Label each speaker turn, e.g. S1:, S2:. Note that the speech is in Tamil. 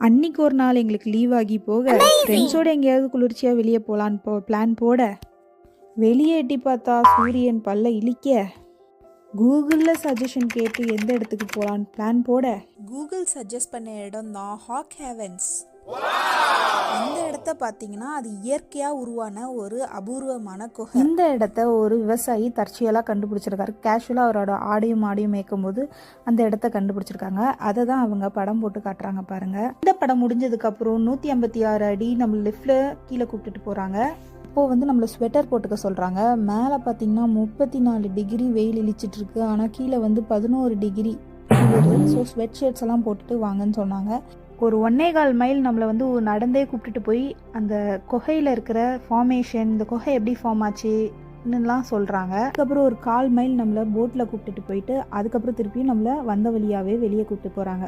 S1: அன்னைக்கு ஒரு நாள் எங்களுக்கு லீவ் ஆகி போக ஃப்ரெண்ட்ஸோடு எங்கேயாவது குளிர்ச்சியாக வெளியே போகலான்னு பிளான் போட வெளியே எட்டி பார்த்தா சூரியன் பல்ல இழிக்க கூகுளில் சஜஷன் கேட்டு எந்த இடத்துக்கு போகலான்னு பிளான் போட கூகுள் சஜஸ்ட் பண்ண இடம் தான் ஹாக் ஹேவன்ஸ். இந்த இடத்த பார்த்தீங்கன்னா அது இயற்கையாக உருவான ஒரு அபூர்வமான குகை. இந்த இடத்த ஒரு விவசாயி தற்செயலாக கண்டுபிடிச்சிருக்காரு. கேஷுவலாக அவரோட ஆடையும் மேய்க்கும் போது அந்த இடத்த கண்டுபிடிச்சிருக்காங்க. அதை தான் அவங்க படம் போட்டு காட்டுறாங்க பாருங்க. இந்த படம் முடிஞ்சதுக்கப்புறம் 156 அடி நம்ம லிஃப்டில் கீழே கூப்பிட்டுட்டு போகிறாங்க. அப்போது நம்மளை ஸ்வெட்டர் போட்டுக்க சொல்கிறாங்க. மேலே பார்த்தீங்கன்னா 34 டிகிரி வெயில் இழிச்சிட்டு இருக்கு. ஆனால் கீழே 11 டிகிரி. ஸோ ஸ்வெட் ஷர்ட்ஸ் எல்லாம் போட்டுட்டு வாங்கன்னு சொன்னாங்க. ஒரு 1.25 மைல் நம்மளை நடந்தே கூப்பிட்டுட்டு போய் அந்த குகையில் இருக்கிற ஃபார்மேஷன், இந்த குகை எப்படி ஃபார்ம் ஆச்சுன்னுலாம் சொல்கிறாங்க. அதுக்கப்புறம் ஒரு 1/4 மைல் நம்மளை போட்டில் கூப்பிட்டுட்டு போயிட்டு அதுக்கப்புறம் திருப்பியும் நம்மளை வந்த வழியாகவே வெளியே கூப்பிட்டு போகிறாங்க.